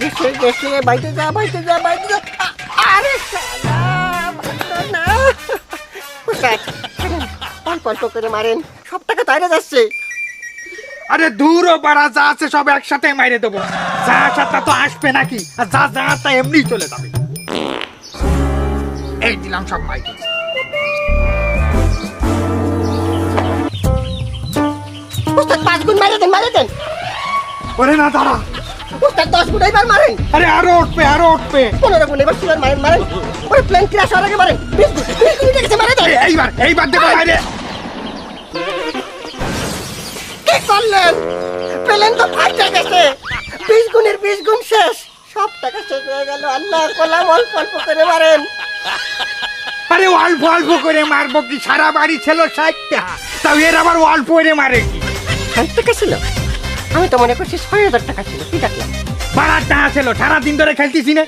গেছে বাইতে যা আরে শালা না উস্তাদ অল্প অল্প করে মারেন, সব টাকা তাইরে যাচ্ছে। আরে দূরও বাড়া, যা আছে সব একসাথে মাইরে দেবো। যা সাথে তো আসবে নাকি, আর যা যা তা এমনি চলে যাবে। এই দিলাম সব মাইকে। উস্তাদ 5 গুণ মারে দেন। ওরে না দাঁড়া, উস্তাদ 10 গুণ এবার মারেন। আরে আরো উঠবে 15 গুণ এবার চুলার মারেন। ওরে প্লেন ক্র্যাশ হওয়ার আগে মারেন। 20 গুণ উঠে গেছে, মারে দেন। এইবার দেবো মাইরে। কি করলেন? প্লেন তো ফাইটে গেছে। 20 গুণের 20 গুণ শেষ, সব টাকা শেষ হয়ে গেল। আল্লাহ কলাম অল্প অল্প করে মারেন। আরে অল্প অল্প করে মারবো কি, সারা বাড়ি ছিল 60টা, তাও এর আবার অল্প করে মারে কি? 60 টাকা ছিল? আমি তো মনে করছি 6000 টাকা ছিল। কি দেখলাম বাড়া টাকা ছিল, সারাদিন ধরে খেলতেছি না।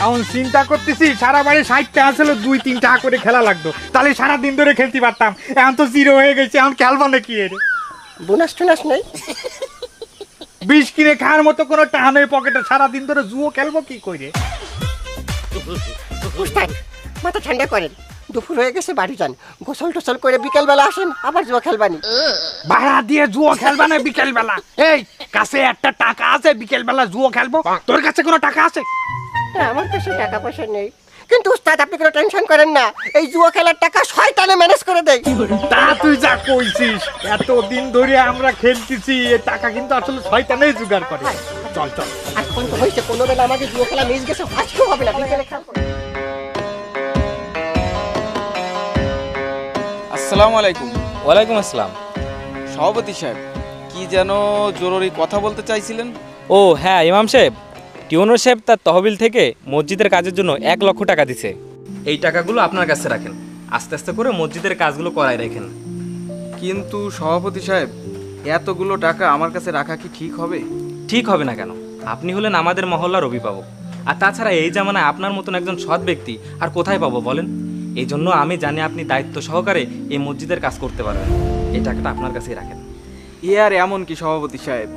এখন চিন্তা করতেছি সারা বাড়ি 60 টাকা ছিল, 2-3 টাকা করে খেলা লাগতো, তাহলে সারাদিন ধরে খেলতে পারতাম। এখন তো জিরো হয়ে গেছে, এখন খেলবো না কি? এর বোনাস টোনাস নেই? 20 কিনে খাওয়ার মতো কোনো টাকা নেই পকেটে, সারাদিন ধরে জুয়ো খেলবো কি করে? উস্তাদ মাথা ঠান্ডা করেন, দুপুর হয়ে গেছে, বাড়ি যান, গোসল টোসল করে বিকেল বেলা আসেন, আবার জুয়া খেলবানি। ভাড়া দিয়ে জুয়ো খেলবা না বিকেল বেলা? এই কাছে একটা টাকা আছে, বিকেল বেলা জুয়ো খেলবো? তোর কাছে কোনো টাকা আছে? আমার কাছে টাকা পয়সা নেই, কিন্তু উস্তাদ আপনি কোনো টেনশন করেন না, এই জুয়া খেলার টাকা শয়তানে ম্যানেজ করে দেয়। তা তুই যা কইছিস, এতদিন ধরে আমরা খেলতেছি, এই টাকা কিন্তু আসলে শয়তানেই জোগাড় করে। চল এখন তো হয়েছে, কোনো বেলা আমাকে জুয়া খেলা মিস গেছে, আজকেও হবে না, বিকেলে খেলবো। আসসালামু আলাইকুম। ওয়ালাইকুম আসসালাম। সভাপতি সাহেব, কি যেন জরুরি কথা বলতে চাইছিলেন? ও হ্যাঁ, ইমাম সাহেব, টিউনর সাহেব তার তহবিল থেকে মসজিদের কাজের জন্য 1 লক্ষ টাকা দিছে। এই টাকাগুলো আপনার কাছে রাখেন, আস্তে আস্তে করে মসজিদের কাজগুলো করাই রাখেন। কিন্তু সভাপতি সাহেব, এতগুলো টাকা আমার কাছে রাখা কি ঠিক হবে? ঠিক হবে না কেন? আপনি হলেন আমাদের মহল্লার অভিভাবক, আর তাছাড়া এই জামানায় আপনার মতন একজন সৎ ব্যক্তি আর কোথায় পাবো বলেন? এই জন্য আমি জানি আপনি দায়িত্ব সহকারে এই মসজিদের কাজ করতে পারবেন। এই টাকাটা আপনার কাছেই রাখেন। এ আর এমন কি সভাপতি সাহেব,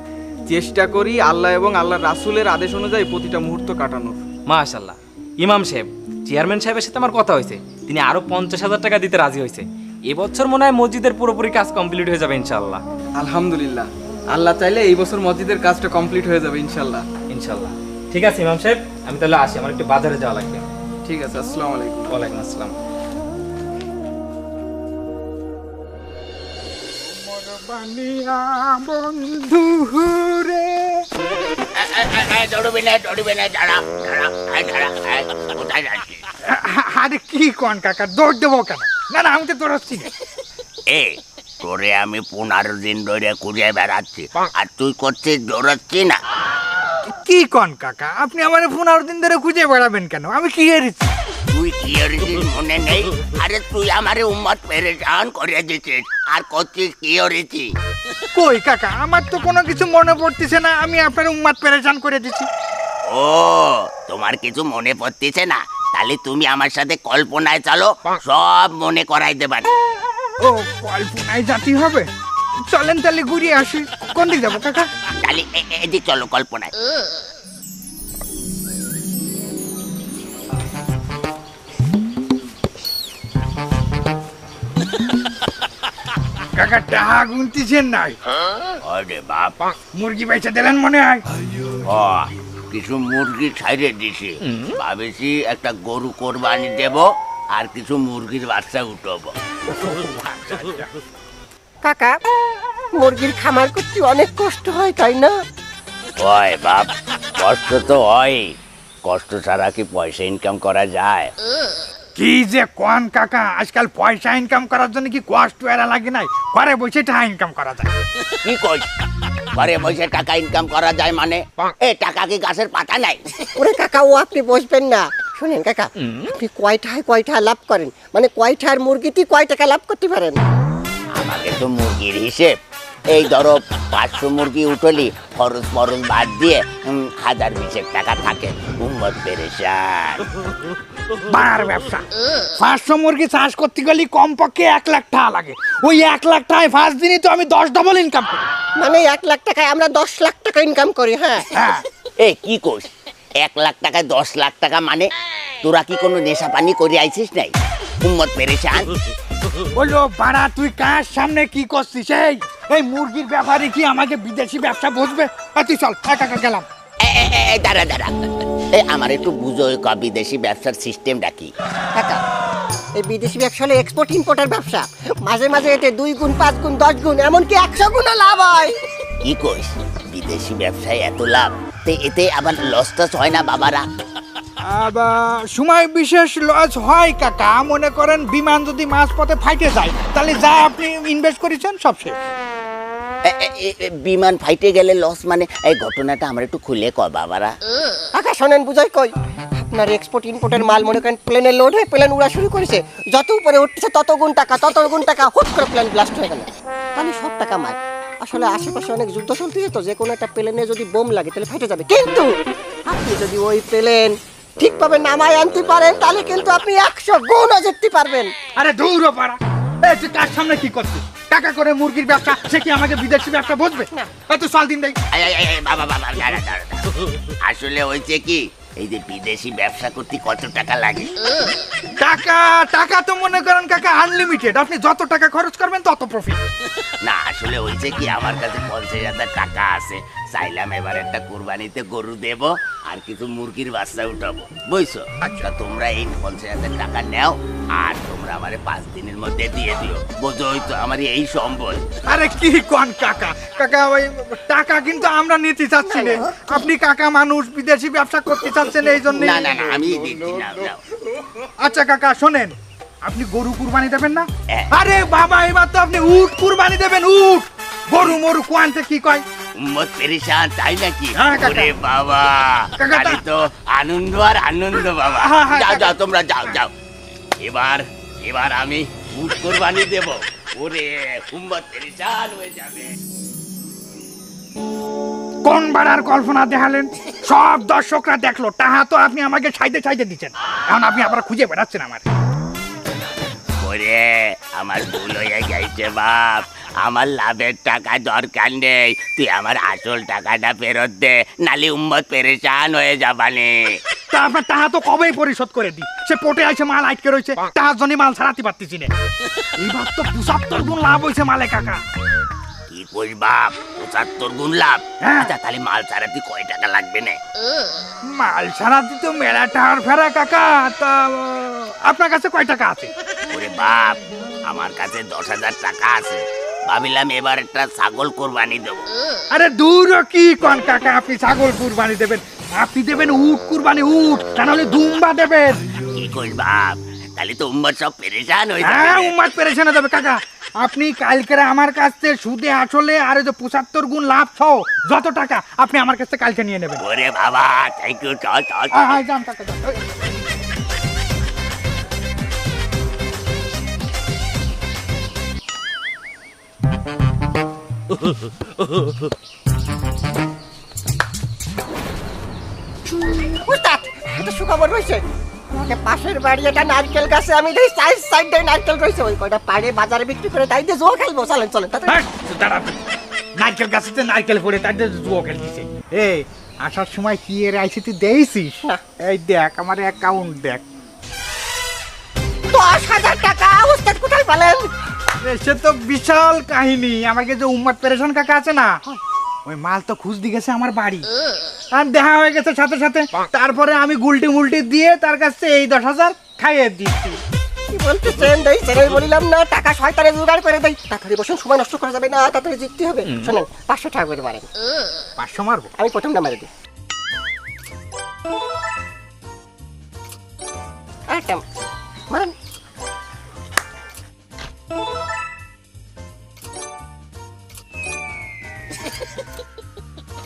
চেষ্টা করি আল্লাহ এবং আল্লাহ রাসূলের আদেশ অনুযায়ী প্রতিটা মুহূর্ত কাটানোর। মাশাআল্লাহ। ইমাম সাহেব, চেয়ারম্যান সাহেবের সাথে আমার কথা হয়েছে, তিনি আরো 50,000 টাকা দিতে রাজি হয়েছে। এবছর মনে হয় মসজিদের পুরোপুরি কাজ কমপ্লিট হয়ে যাবে ইনশাআল্লাহ। আলহামদুলিল্লাহ, আল্লাহ চাইলে এই বছর মসজিদের কাজটা কমপ্লিট হয়ে যাবে ইনশাআল্লাহ। ইনশাআল্লাহ। ঠিক আছে ইমাম সাহেব, আমি তাহলে আসি, আমার একটু বাজারে যাওয়া লাগবে। ঠিক আছে, আসসালামু আলাইকুম। ওয়ালাইকুম আসসালাম। বন্ধু রে, আরে কি কোন কাকা, দৌড় দেবো কেন? না আমি তো দৌড়াচ্ছি না। তোরে আমি 15 দিন ধরে খুঁজে বেড়াচ্ছি, আর তুই করছিস দৌড়াচ্ছি না। কি কোন কাকা, আপনি আমার 15 দিন ধরে খুঁজে বেড়াবেন কেন? আমি কি হেরেছি? তুই কি হয়েছিস মনে নেই? আরে তুই আমারে উম্মত পেরেশান করে দিছিস, আর করছিস কি হয়েছি? কই কাকা, আমার তো কোনো কিছু মনে পড়তেছে না, আমি আপনার উম্মাদ পেরেশান করে দিচ্ছি। ও, তোমার কিছু মনে পড়তেছে না? তাহলে তুমি আমার সাথে কল্পনায় চলো, সব মনে করাই দেবার। ও, কল্পনায় জাতি হবে? চলেন তাহলে ঘুরিয়ে আসি। কোন দিক যাবো কাকা? তাহলে এদিক চলো, কল্পনায়। কাকা টাকা গুনতেছেন নাই? আরে বাবা, মুরগি বেচে দিলেন মনে হয়। ও, কিছু মুরগি ছাইড়ে দিছি, ভাবেছি একটা গরু কোরবানি দেব, আর কিছু মুরগির বাচ্চা উঠবো। কাকা, মুরগির খামার করতে অনেক কষ্ট হয়, তাই না? হয় বাপ, কষ্ট তো হয়, কষ্ট ছাড়া কি পয়সা ইনকাম করা যায়? কি যে কোন কাকা, আজকাল পয়সা ইনকাম করার জন্য কি কষ্ট এরা লাগে নাই? ঘরে বসে টাকা ইনকাম করা যায়। কি কই, ঘরে বসে টাকা ইনকাম করা যায় মানে? এ টাকা কি গাছের পাতা নাই? ওরে কাকা, ও আপনি বসবেন না। শুনেন কাকা, আপনি কয়টা লাভ করেন, মানে কয়টার মুরগিতে কয় টাকা লাভ করতে পারেন? আমাকে তো মুরগির হিসেব, এই ধরো 500 মুরগি উঠলি, খরচ মরচ বাদ দিয়ে 1020 টাকা থাকে। উম্মত পেরেশান। বার ব্যবসা। 500 মুরগি চাষ করতে গেলে কমপক্ষে 1 লাখ টাকা লাগে। ওই 1 লাখ টাকায় 5 দিনই তো আমি 10 ডবল ইনকাম করি। মানে 1 লাখ টাকায় আমরা 10 লাখ টাকা ইনকাম করি। হ্যাঁ, এ কি কোস 1,00,000 টাকায় 10,00,000 টাকা মানে তোরা কি কোনো নেশা পানি করে আইছিস নাই উম্মত পেরেশান বললো বাড়া তুই কার সামনে কি করছিস? এই মুরগির ব্যাপারে কি আমাকে বিদেশি ব্যবসা বুঝবে? তুই চল একা গেলাম। দাঁড়া আমার একটু বুঝো বিদেশি ব্যবসার সিস্টেমটা কি। কাকা এই বিদেশি ব্যবসা হলো এক্সপোর্ট ইম্পোর্টের ব্যবসা। মাঝে মাঝে এতে 2 গুণ 5 গুণ 10 গুণ এমনকি 100 গুণও লাভ হয়। কি কইস বিদেশি ব্যবসায় এত লাভ, এতে আবার লস টস হয় না বাবারা? আবার সময় বিশেষ লস হয় কাকা। মনে করেন বিমান যদি মাঝপথে ফাইটে যায় তাহলে যা আপনি ইনভেস্ট করেছেন সব শেষ। বিমান ফাইটে গেলে লস মানে এই ঘটনাটা আমার একটু খুলে ক বাবারা। কাকা শোনেন বুঝাই কই, আপনার এক্সপোর্ট ইম্পোর্টের মাল মনে করেন প্লেনে লোড হয়ে প্লেন উড়া শুরু করেছে, যত উপরে উঠছে তত গুণ টাকা হুট করে প্লেন ব্লাস্ট হয়ে গেল, তাহলে সব টাকা মার। আসলে আশেপাশে অনেক যুদ্ধ চলতেছে তো, যে কোনো একটা প্লেনে যদি বোম লাগে তাহলে ফেটে যাবে, কিন্তু আপনি যদি ওই প্লেন ঠিকভাবে নামায় আনতে পারেন তাহলে কিন্তু আপনি 100 গুণও জিততে পারবেন। আরে দৌড়ো পারা, তুই কার সামনে কি করছিস? টাকা করে মুরগির ব্যবসা, সে কি আমাকে বিদেশি ব্যবসা বুঝবে? তুই চল দিন দেই। বাবা দাঁড়া। আসলে হয়েছে কি, এই যে বিদেশি ব্যবসা করতে কত টাকা লাগে? টাকা তো মনে করেন কাকা আনলিমিটেড, আপনি যত টাকা খরচ করবেন তত প্রফিট। না আসলে হয়েছে কি, আমার কাছে 50,000 টাকা আছে, চাইলাম এবার একটা কুরবানিতে গরু দেব আর কিছু মুরগির বাচ্চা উঠাবো, বুঝছো? আচ্ছা তোমরা এই 50,000 টাকা নাও আর তোমরা আমারে 5 দিনের মধ্যে দিয়ে দিও, বোঝোই তো আমার এই সম্বল। আরে কি কোন কাকা ওই টাকা কিন্তু আমরা নিতে চাচ্ছি না। আপনি কাকা মানুষ, বিদেশি ব্যবসা করতে চাচ্ছেন এই জন্য। না আমি দিচ্ছি না। আচ্ছা কাকা শোনেন, আপনি গরু কুরবানি দেবেন না? হ্যাঁ। আরে বাবা এবার তো আপনি উট কুরবানি দেবেন, উট। গরু মরু কোয়ান্তে কি কয়? উম্মত পেরেশান তাই নাকি? হ্যাঁ, কাকা। ওরে বাবা কাকা, খালি তো আনন্দ আর আনন্দ বাবা। হ্যাঁ, যাও তোমরা যাও। এবার আমি উট কুরবানি দেব। ওরে উম্মত পেরেশান হয়ে যাবে। কোন বাড়ার কল্পনা দেখালেন? সব দর্শকরা দেখলো, টাহা তো আপনি আমাকে ছাইতে দিচ্ছেন, এখন আপনি আবার খুঁজে বেড়াচ্ছেন আমার। ওরে আমার ভুল হয়ে গেছে বাপ, আমার লাভের টাকা দরকার নেই, তুই আমার আসল টাকাটা ফেরত দে, নালে উম্মত পেরেশান হয়ে যাবানে। তা আপনার টাহা তো কবেই পরিশোধ করে দি, সে পোটে আছে মাল আটকে রয়েছে, টাহার জন্য মাল ছাড়াতে পারতেছি না। এইবার তো 75 গুণ লাভ হয়েছে মালে কাকা। কি কইস বাপ, 75 গুণ লাভ? হ্যাঁ। আচ্ছা তাহলে মাল ছাড়াতে কয় টাকা লাগবে না? মাল ছাড়াতে তো মেলা টাকার ফেরা কাকা। তা আপনার কাছে কয় টাকা আছে? ওরে বাপ আমার কাছে 10,000 টাকা আছে, ভাবিলাম এবার একটা ছাগল কোরবানি দেবো। আরে দূর কি কোন কাকা, আপনি ছাগল কুরবানি দেবেন? আপনি দেবেন উট কুরবানি, উট, তা নাহলে দুম্বা দেবেন। কি কইস বাপ, তাহলে তো উম্মত সব পেরেশান হয়ে হ্যাঁ যাবে। উম্মাদ পেরেছে না যাবে কাকা। আপনি কালকে আমার কাছ থেকে সুদে আসলে আর 75 গুণ লাভ সহ যত টাকা আপনি আমার কাছ থেকে কালকে নিয়ে নেবেন। ওরে বাবা থ্যাংক ইউ, চল যান কাকা যান। উস্তাদ এটা সুখবর হয়েছে, আমাকে পাশের বাড়ি একটা নারকেল গাছে আমি দেখি সাইডে নারকেল রয়েছে, ওই কয়টা পাড়ে বাজারে বিক্রি করে তাই দিয়ে জোয়া খেলবো। চলেন হ্যাঁ, দাঁড়া। নারকেল গাছেতে নারকেল পড়ে তার জুয়ো খেলতেছে। এই আসার সময় কি এর আইসিটি দেইছিস? না। এই দেখ আমার অ্যাকাউন্ট দেখ। 10,000 টাকা উস্তাদ কোথায় পেলেন? সে তো বিশাল কাহিনী। আমাকে যে উম্মাদ পেরেশান কাকা আছে না, ওই মাল তো খুঁজ দিয়ে গেছে আমার বাড়ি, আর দেখা হয়ে গেছে সাথে সাথে। তারপরে আমি গুলটি মুলটি দিয়ে তার কাছে এই 10,000 খাইয়ে দিচ্ছি। কি বলতেছেন? দেই সেটাই বলিলাম না, টাকা শয়তানে জোগাড় করে দেই। তাড়াতাড়ি বসুন, সময় নষ্ট করা যাবে না, তাড়াতাড়ি জিততে হবে। শোনেন 500 টাকা করে মারেন। 500 মারবো? আমি প্রথমটা মারি দিই। আরেকটা মারেন।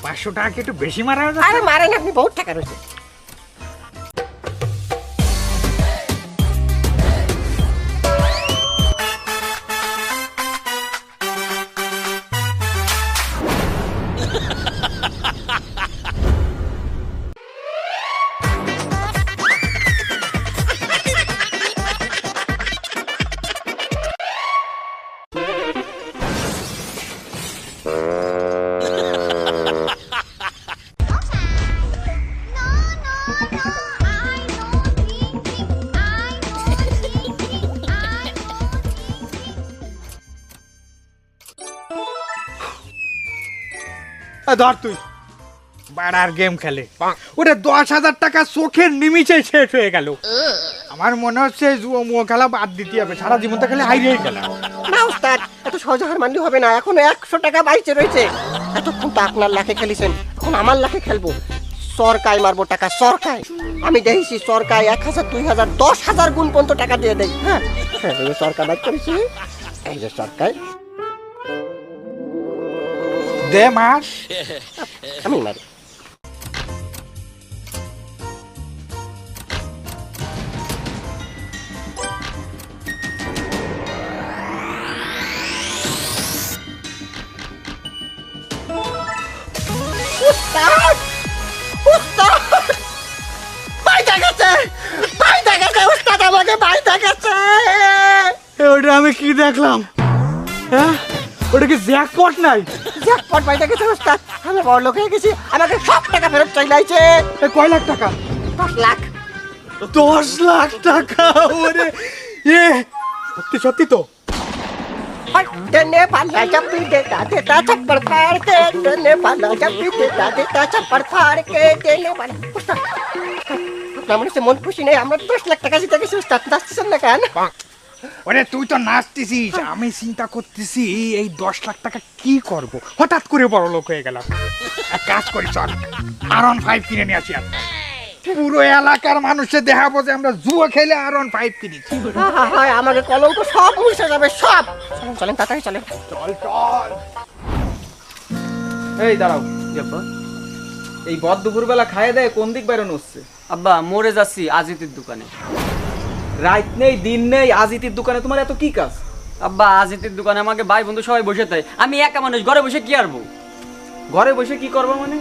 500 টাকা কি একটু বেশি মারা হয়ে যাচ্ছে? আরে মারেন, আপনি বহুত টাকা রয়েছে। ধর তুই বাড়ার গেম খেলে ওটা 10,000 টাকা চোখের নিমিষে শেষ হয়ে গেল। আমার মনে হচ্ছে জুয়ো মুয়ো খেলা বাদ দিতে হবে, সারা জীবন তো খেলে হারিয়ে গেলাম। না ওস্তাদ, এত সহজে হার মানলে হবে না, এখন 100 টাকা বাইচে রয়েছে। এতক্ষণ তো আপনার লাখে খেলেছেন, এখন আমার লাখে খেলবো। সরকায় মারবো টাকা, সরকায়। আমি দেখেছি সরকায় 1,000, 2,000, 10,000 গুণ পর্যন্ত টাকা দিয়ে দেয়। হ্যাঁ এই যে সরকার বাইক করেছি, এই যে সরকার। দে মার। আমি মারি। উস্তাদ! উস্তাদ! বাইটা গেছে! বাইটা গেছে! উস্তাদ আমাকে বাইটা গেছে! ওটা আমি কি দেখলাম? হ্যাঁ, ওটা কি জ্যাকপট নাই? জ্যাকপট বাইটা গেছে উস্তাদ! আমি বড় লোক হয়ে গেছি, আমাকে সব টাকা ফেরত চাইলাইছে। কয় লাখ টাকা? 10 লাখ। 10 লাখ টাকা? ওরে এ সত্যি সত্যি তো? देने वाला जब भी देता देता छप्पड़ फाड़ के, देने वाला जब भी देता देता छप्पड़ फाड़ के, देने वाला। उस्ताद, আপনার মনে হচ্ছে মন খুশি নেই? আমরা 10 লাখ টাকা জিতে গেছি উস্তাদ, নাচতেছেন না কেন? ওরে তুই তো নাচতেছিস, আমি চিন্তা করতেছি এই 10 লাখ টাকা কি করব। হঠাৎ করে বড় লোক হয়ে গেলাম। এক কাজ করি, চল R15 কিনে নিয়ে আসি। পুরো এলাকার মানুষের দেখাবো যে আমরা জুয়া খেলে R15 কিনেছি। হয় আমাকে কলঙ্ক সব মুছে যাবে, সব। চলেন চলেন তাড়াতাড়ি চলেন। চল চল। এই দাঁড়াও আব্বা, এই বদ দুপুরবেলা খাইয়ে দেয় কোন দিক বেরোনো হচ্ছে? আব্বা মরে যাচ্ছি আজিতির দোকানে। রাত নেই দিন নেই আজিতির দোকানে, তোমার এত কি কাজ? আব্বা আজিতির দোকানে আমাকে ভাই বন্ধু সবাই বসে থাকে, আমি একা মানুষ ঘরে বসে কি আরবো? ঘরে বসে কি করবো মানে?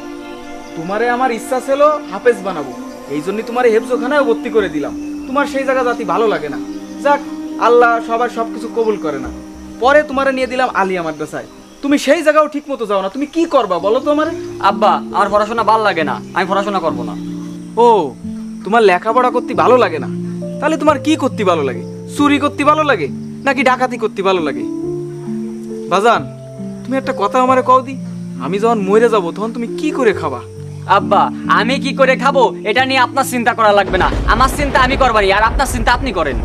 তোমারে আমার ইচ্ছা ছিল হাফেজ বানাবো, এই জন্যই তোমার হেফজোখানায় ভর্তি করে দিলাম। তোমার সেই জায়গা জাতি ভালো লাগে না, যাক আল্লাহ সবার সবকিছু কবুল করে না। পরে তোমারে নিয়ে দিলাম আলিয়া মাদ্রাসায়, তুমি সেই জায়গাও ঠিক মতো যাও না, তুমি কি করবা বলো তো আমারে? আব্বা আমার পড়াশোনা ভালো লাগে না, আমি পড়াশোনা করবো না। ও, তোমার লেখাপড়া করতে ভালো লাগে না? তাহলে তোমার কি করতে ভালো লাগে? চুরি করতে ভালো লাগে নাকি ডাকাতি করতে ভালো লাগে? বাজান, তুমি একটা কথা আমারে কও দি, আমি যখন মরে যাব তখন তুমি কি করে খাবা? আব্বা আমি কি করে খাবো এটা নিয়ে আপনার চিন্তা করা লাগবে না, আমার চিন্তা আমি করবানি, আর আপনার চিন্তা আপনি করেন।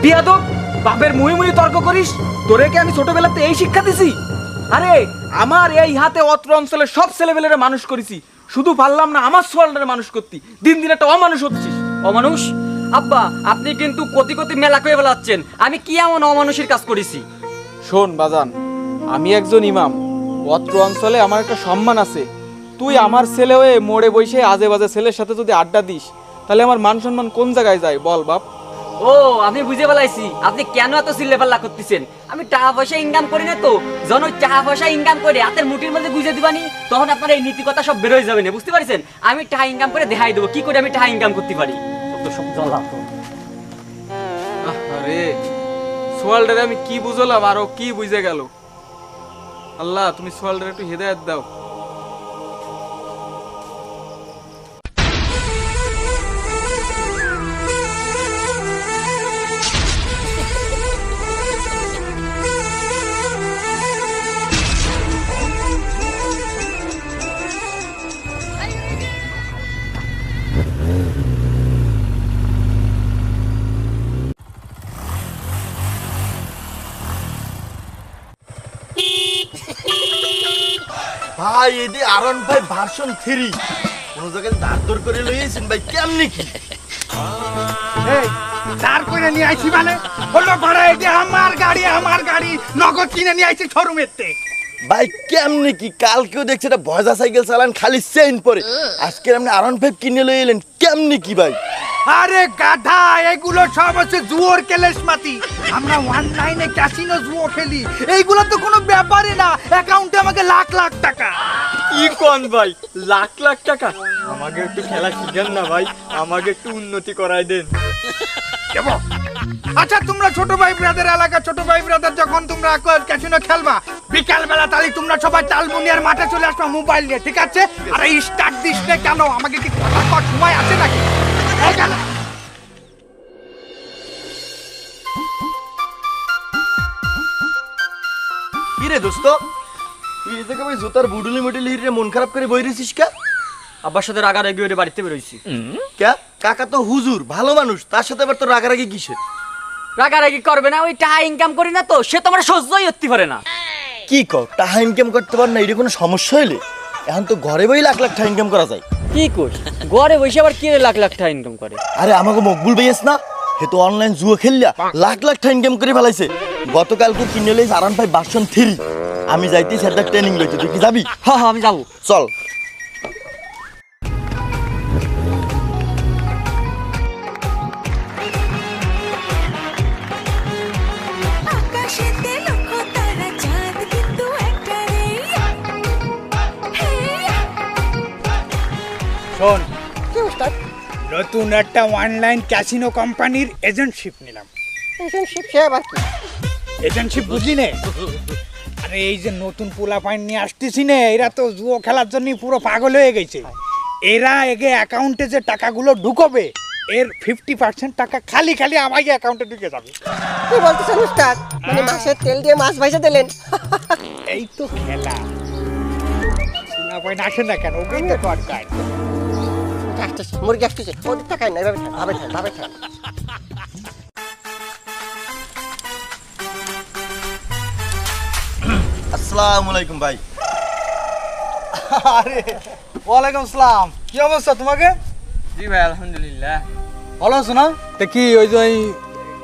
বিয়াদব, বাপের মুই মুই তর্ক করিস? তোরে কি আমি ছোটবেলাতে এই শিক্ষা দিছি? আরে আমার এই হাতে অত্র অঞ্চলের সব ছেলেবেলেরা মানুষ করেছি, শুধু পারলাম না আমার সোয়ালটারে মানুষ করতে, দিন দিন একটা অমানুষ হচ্ছিস। অমানুষ? আব্বা আপনি কিন্তু কোটি কোটি মেলা করে বেলাচ্ছেন, আমি কি এমন অমানুষের কাজ করেছি? শোন বাজান, আমি একজন ইমাম, অত্র অঞ্চলে আমার একটা সম্মান আছে। তুই আমার ছেলে হয়ে মোড়ে বসে আজে বাজে ছেলের সাথে যদি আড্ডা দিস, তাহলে আমার মান সম্মান কোন জায়গায় যায় বল বাপ? ও আমি বুঝে বেলাইছি আপনি কেন এত চিল্লেপাল্লা করতেছেন। আমি টাকা পয়সা ইনকাম করি না তো, যখন ওই টাকা পয়সা ইনকাম করে হাতের মুঠির মধ্যে গুঁজে দিবানি, তখন আপনার এই নীতি কথা সব বেরোয় যাবে না, বুঝতে পারছেন? আমি টাকা ইনকাম করে দেখাই দেবো কি করে আমি টাকা ইনকাম করতে পারি। আরে সোয়ালটারে আমি কি বুঝলাম আর ও কি বুঝে গেল? আল্লাহ তুমি সোয়ালটারে একটু হেদায়েত দাও। ভাই এটি R15 ভার্সন 3 কোন জায়গায় দাঁড় দর করে লইয়েছেন ভাই, কেমনি কি? এই দাঁড় করে নিয়ে আইছি মানে বললো ভাড়া, এই যে আমার গাড়ি নগদ কিনে নিয়ে আইছি শোরুমেতে। ভাই কেমনি কি? কালকেও দেখছি এটা ভজা সাইকেল চালান, খালি চেইন পরে, আজকে আপনি R15 কিনে লই এলেন, কেমনি কি ভাই? আরে গাধা, এগুলো সব হচ্ছে জুয়োর কেলেশমাতি। আমরা অনলাইনে ক্যাসিনো জুয়ো খেলি, এইগুলো তো কোনো ব্যাপারই না। অ্যাকাউন্টে আমাকে লাখ লাখ টাকা। কি কোন ভাই, লাখ লাখ টাকা? আমাকে একটু খেলা শিখান না ভাই, আমাকে একটু উন্নতি করাই দেন। দেবো। আচ্ছা তোমরা ছোট ভাই ব্রাদার এলাকা, ছোট ভাই ব্রাদার যখন তোমরা ক্যাসিনো খেলবা বিকাল বেলা, তাহলে তোমরা সবাই তালবুনিয়ার মাঠে চলে আসবা মোবাইল নিয়ে, ঠিক আছে? আর এই স্টার্ট দিস না কেন? আমাকে কি কথা কর সময় আছে নাকি? এই গেল। কি রে দোস্ত, তুই এই জায়গায় ওই জুতার বুডুলি মুডুলি হিরে মন খারাপ করে বই রেছিস কা? আব্বার সাথে রাগারাগি করে বাড়িতে বেরোইছি। কে? কাকা তো হুজুর, ভালো মানুষ, তার সাথে আবার তোর রাগারাগি কিসের? রাগারাগি করবে না, ওই টাকা ইনকাম করি না তো, সে তোমার সহ্যই করতে পারে না। কি কও, টাকা ইনকাম করতে পার না, এটা কোনো সমস্যা হইলে? এখন তো ঘরে বই লাখ লাখ টাকা ইনকাম করা যায়। কি করিস, ঘরে বসে আবার কি লাখ লাখ টাকা ইনকাম করে? আরে আমাকে মকবুল ভাইয়াস না, হে তো অনলাইন জুয়া খেললা লাখ লাখ টাকা ইনকাম করে ফেলাইছে। গতকালকে কিনে লইস আরান ভাই ভার্সন 3। আমি যাইতে সেটা ট্রেনিং লইতে, তুই কি যাবি? হ্যাঁ হ্যাঁ, আমি যাবো। চল। আকাশেতে লক্ষ তারা, চাঁদ কিন্তু একটারে। শোন, কি উস্তাদ? নতুন একটা অনলাইন ক্যাসিনো কোম্পানির এজেন্টশিপ নিলাম। রিলেশনশিপ সে আবার কি? এজেন্টশিপ বুঝলি নে? আরে এই যে নতুন পোলা পাইন নিয়ে আসতেছি নে, এরা তো জুয়ো খেলার জন্য পুরো পাগল হয়ে গেছে। এরা এগে অ্যাকাউন্টে যে টাকাগুলো ঢুকবে, এর 50% টাকা খালি খালি আমার অ্যাকাউন্টে ঢুকে যাবে। কি বলতেছেন উস্তাদ? মানে মাছের তেল দিয়ে মাছ ভাজা দিলেন? এই তো খেলা, পোলা পাইন আসে না কেন, ওকেই তো দরকার। আসতেছে, মুরগি আসতেছে, ওদের টাকায় না, এভাবে থাক, ভাবে থাক, ভাবে থাক। আসসালামু আলাইকুম ভাই। আরে ওয়ালাইকুম আসসালাম, কি অবস্থা তোমাকে? জি ভাই, আলহামদুলিল্লাহ। ভালো আছো না? তা কি ওই যে ওই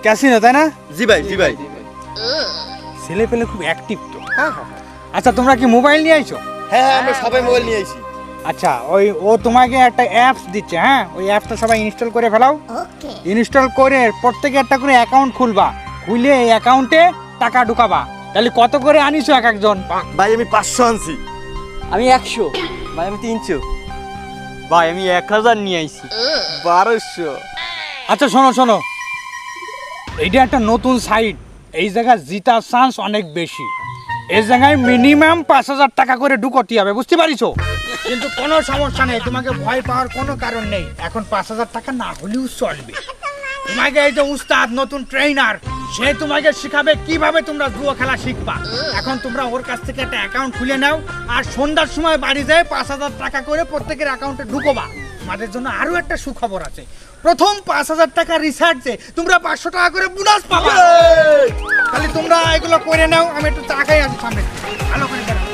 ক্যাসিনো, তাই না? জি ভাই, জি ভাই। ছেলে পেলে খুব অ্যাক্টিভ তো। হ্যাঁ হ্যাঁ। আচ্ছা, তোমরা কি মোবাইল নিয়ে আইছো? হ্যাঁ, আমরা সবাই মোবাইল নিয়ে আইছি। আচ্ছা, ওই ও তোমাকে একটা অ্যাপস দিচ্ছে, হ্যাঁ, ওই অ্যাপসটা সবাই ইনস্টল করে ফেলাও। ইনস্টল করে প্রত্যেকে একটা করে অ্যাকাউন্ট খুলবা, খুলে এই অ্যাকাউন্টে টাকা ঢুকাবা। তাহলে কত করে আনিছো এক একজন? ভাই আমি 500 আনছি। আমি 100। ভাই আমি 300। ভাই আমি 1000 নিয়ে আইছি। 1200। আচ্ছা শোনো শোনো, এইটা একটা নতুন সাইট, এই জায়গায় জিতার চান্স অনেক বেশি। এই জায়গায় মিনিমাম 5000 টাকা করে ঢুকতে হবে, বুঝতে পারিছো? কিন্তু কোনো সমস্যা নেই, তোমাকে ভয় পাওয়ার কোনো কারণ নেই। এখন 5000 টাকা না হলেও চলবে। তোমাকে এই যে উস্তাদ, নতুন ট্রেনার, সে তোমাকে শিখাবে কিভাবে তোমরা জুয়া খেলা শিখবা। এখন তোমরা ওর কাছ থেকে একটা অ্যাকাউন্ট খুলে নাও, আর সন্ধ্যার সময় বাড়ি যায় 5000 টাকা করে প্রত্যেকের অ্যাকাউন্টে ঢুকোবা। আমাদের জন্য আরো একটা সুখবর আছে, প্রথম 5000 টাকা রিসার্চে তোমরা 500 টাকা করে বোনাস পাবা। খালি তোমরা এগুলো করে নাও, আমি একটু চা খাই আসি সামনে। ভালো করে দাঁড়াও।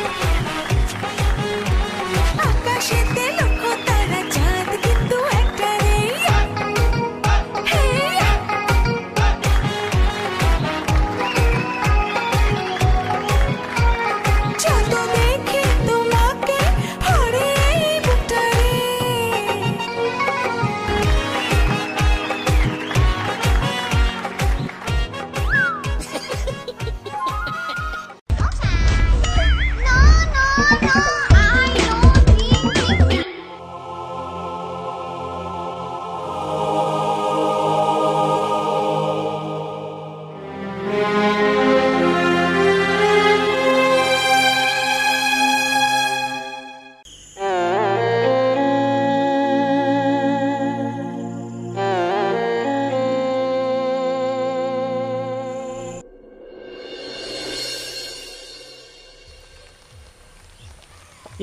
আকাশেতে লক্ষ তারা, চাঁদ কিন্তু একটারে। যত দেখি তোমাকে হরে এই বুকটারে।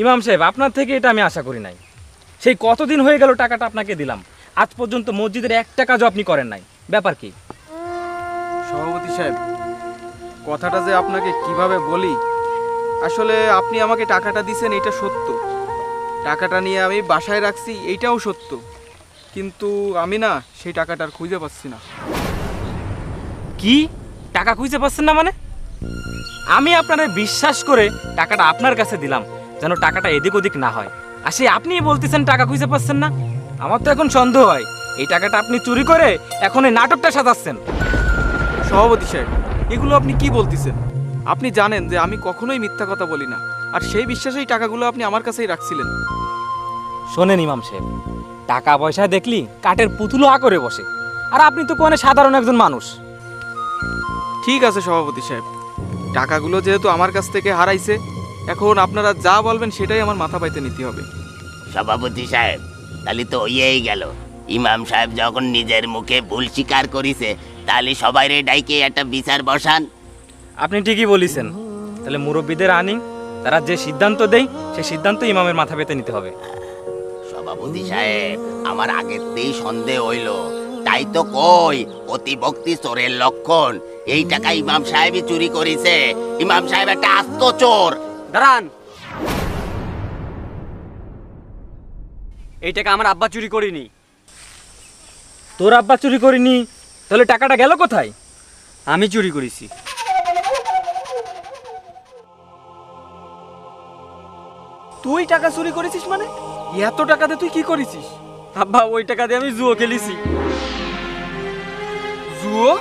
ইমাম সাহেব, আপনার থেকে এটা আমি আশা করি নাই। সেই কতদিন হয়ে গেল টাকাটা আপনাকে দিলাম, আজ পর্যন্ত মসজিদের একটা কাজও আপনি করেন নাই, ব্যাপার কি? সভাপতি সাহেব, কথাটা যে আপনাকে কিভাবে বলি, আসলে আপনি আমাকে টাকাটা দিয়েছেন, এটা সত্য। টাকাটা নিয়ে আমি বাসায় রাখছি, এইটাও সত্য। কিন্তু আমি না সেই টাকাটা আর খুঁজে পাচ্ছি না। কি টাকা খুঁজে পাচ্ছেন না? মানে আমি আপনারা বিশ্বাস করে টাকাটা আপনার কাছে দিলাম যেন টাকাটা এদিক ওদিক না হয়, আর সেই আপনি বলতেছেন টাকা খুঁজে পাচ্ছেন না। আমার তো এখন সন্দেহ হয় এই টাকাটা আপনি চুরি করে এখন এই নাটকটা সাজাচ্ছেন। সভাপতি সাহেব, এগুলো আপনি কি বলতেছেন? আপনি জানেন যে আমি কখনোই মিথ্যা কথা বলি না, আর সেই বিশ্বাসেই টাকাগুলো আপনি আমার কাছেই রাখছিলেন। শোনেন ইমাম সাহেব, টাকা পয়সা দেখলি কাঠের পুতুলো আ করে বসে, আর আপনি তো কোনে সাধারণ একজন মানুষ। ঠিক আছে সভাপতি সাহেব, টাকাগুলো যেহেতু আমার কাছ থেকে হারাইছে, এখন আপনারা যা বলবেন সেটাই আমার মাথা পাইতে নিতে হবে। সভাপতি সাহেব, তাহলে তো হইয়াই গেল। ইমাম সাহেব যখন নিজের মুখে ভুল স্বীকার করিছে, তাহলে সবাইরে ডাইকে একটা বিচার বসান। আপনি ঠিকই বলেছেন, তাহলে মুরব্বীদের আনি, তারা যে সিদ্ধান্ত দেয় সেই সিদ্ধান্ত ইমামের মাথা পেতে নিতে হবে। সভাপতি সাহেব, আমার আগেতেই সন্দেহ হইল, তাই তো কই অতিভক্তি চোরের লক্ষণ। এই টাকা ইমাম সাহেবই চুরি করেছে। ইমাম সাহেব একটা আস্ত চোর। দাঁড়ান, এই টাকা আমার আব্বা চুরি করিনি। তোর আব্বা চুরি করিনি, তাহলে টাকাটা গেল কোথায়? আমি চুরি করেছি। তুই টাকা চুরি করেছিস মানে? এত টাকাতে তুই কি করেছিস? আব্বা, ওই টাকা দিয়ে আমি জুয়ো খেলেছি। জুয়ো?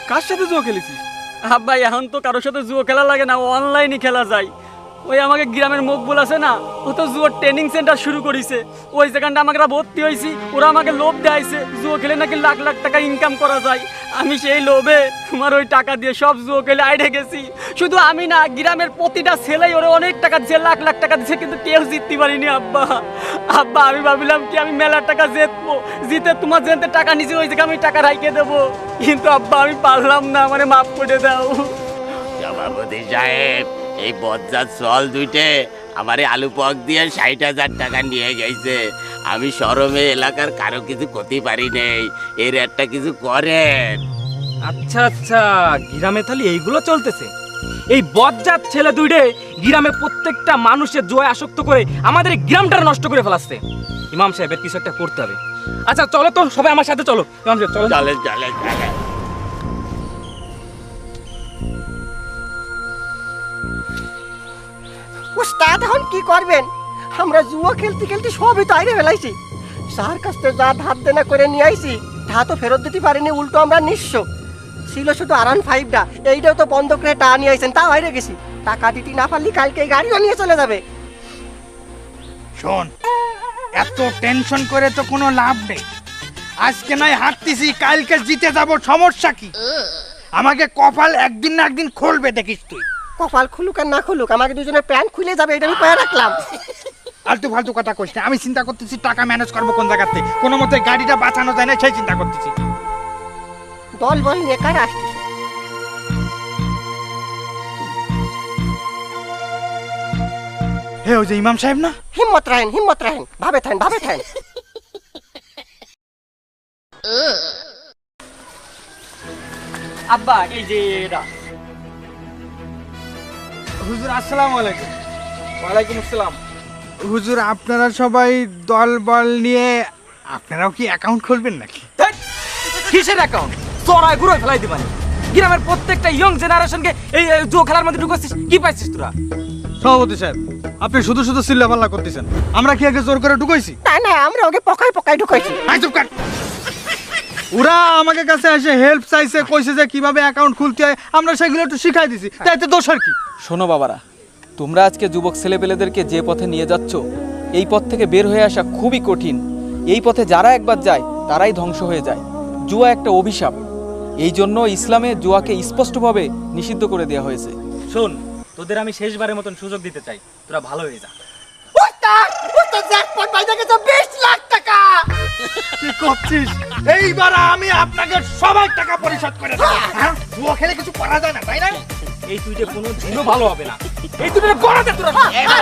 কার সাথে জুয়ো খেলেছিস? আব্বা, এখন তো কারোর সাথে জুয়ো খেলা লাগে না, অনলাইনে খেলা যায়। ওই আমাকে গ্রামের মকবুল আছে না, ও তো জুয়োর ট্রেনিং সেন্টার শুরু করেছে। ওই সেখানটা আমাকে ভর্তি হয়েছি, ওরা আমাকে লোভ দেয়াইছে জুয়ো খেলে নাকি লাখ লাখ টাকা ইনকাম করা যায়। আমি সেই লোভে তোমার ওই টাকা দিয়ে সব জুয়ো খেলে আইডে গেছি। শুধু আমি না, গ্রামের প্রতিটা ছেলেই ওরা অনেক টাকা দিচ্ছে, লাখ লাখ টাকা দিচ্ছে, কিন্তু কেউ জিততে পারিনি আব্বা। আব্বা, আমি ভাবিলাম কি আমি মেলার টাকা জিতবো, জিতে তোমার যেতে টাকা নিচে ওই জায়গায় আমি টাকা রাইখে দেবো, কিন্তু আব্বা আমি পারলাম না, মানে মাফ করে দাও। সভাপতি সাহেব, এই বজ্জাত চল দুইটে আমারে আলু পক দিয়ে ৬০,০০০ টাকা নিয়ে গেছে। আমি শরমে এলাকার কারো কিছু করতে পারি নেই, এর একটা কিছু করেন। আচ্ছা আচ্ছা, গ্রামে তাহলে এইগুলো চলতেছে। এই বজ্জাত ছেলে দুইটে গ্রামে প্রত্যেকটা মানুষের জয় আসক্ত করে আমাদের এই গ্রামটা নষ্ট করে ফেলাচ্ছে। ইমাম সাহেবের কিছু একটা করতে হবে। আচ্ছা চলো তো, সবাই আমার সাথে চলো। ইমাম সাহেব চলো। চলেন চলেন চলেন। উস্তাদ এখন কি করবেন? আমরা জুয়া খেলতে খেলতে সবই তো আইরে ফেলাইছি। স্যার কাছ থেকে যা ধার দেনা করে নিয়ে আইছি তা তো ফেরত দিতে পারিনি, উল্টো আমরা নিঃস্ব। ছিল শুধু R15টা, এইটাও তো বন্ধ করে টাকা নিয়ে আইছেন, তাও হাইরে গেছি। টাকা দিতে না পারলে কালকে এই গাড়িও নিয়ে চলে যাবে। শোন, এত টেনশন করে তো কোনো লাভ নেই। আজকে নয় হাঁটতেছি, কালকে জিতে যাব, সমস্যা কি? আমাকে কপাল একদিন না একদিন খুলবে, দেখিস তুই। কপাল খুলুক আর না খুলুক, আমাকে দুজনের প্যান্ট খুলে যাবে, এটা আমি পায়ে রাখলাম। আলতু ফালতু কথা কইস না। আমি চিন্তা করতেছি টাকা ম্যানেজ করবো কোন জায়গাতে, কোনো মতে গাড়িটা বাঁচানো যায় না, সেই চিন্তা করতেছি। দল বল নিয়ে কার আসছিস? হে, ওই যে ইমাম সাহেব না? হিম্মত রাখেন, হিম্মত রাখেন, ভাবে থাকেন, ভাবে থাকেন। আব্বা, এই যে এটা। হুজুর আসসালামু আলাইকুম। ওয়ালাইকুম আসসালাম। হুজুর, আপনারা সবাই দল বল নিয়ে আপনারাও কি অ্যাকাউন্ট খুলবেন নাকি? ধ্যাৎ, কিসের অ্যাকাউন্ট? চড়ায় ঘুরে ফেলাই দিবানি। গ্রামের প্রত্যেকটা ইয়ং জেনারেশনকে এই জুয়া খেলার মধ্যে ঢুকাচ্ছিস, কি পাইছিস তোরা? সভাপতি সাহেব, আপনি শুধু শুধু চিল্লাপাল্লা করতেছেন। আমরা কি আগে জোর করে ঢুকাইছি? না না, আমরা ওকে পকাই পকাই ঢুকাইছি। আই চুপ কর। ওরা আমাকে কাছে এসে হেল্প চাইছে, কইছে যে কিভাবে অ্যাকাউন্ট খুলতে হয়, আমরা সেগুলো একটু শিখাই দিছি, তাইতে দোষ আর কি? শোনো বাবারা, তোমরা আজকে যুবক ছেলেপেলেদেরকে যে পথে নিয়ে যাচ্ছ, এই পথ থেকে বের হয়ে আসা খুবই কঠিন। এই পথে যারা একবার যায় তারাই ধ্বংস হয়ে যায়। জুয়া একটা অভিশাপ, এই জন্য ইসলামে জুয়াকে স্পষ্টভাবে নিষিদ্ধ করে দেওয়া হয়েছে। শোন, তোদের আমি শেষবারের মতন সুযোগ দিতে চাই, তোরা ভালো হয়ে যা। উস্তাদ, উস্তাদ জ্যাকপট পাইতে গেছে 20 লাখ টাকা। কি করছিস? এইবার আমি আপনাকে সবাই টাকা পরিশোধ করে দেব। হ্যাঁ, জুয়া খেলে কিছু করা যায় না, তাই না? এই তুইটা কোনো দিনও ভালো হবে না। এই তুই গড়াতে তোরা। এবার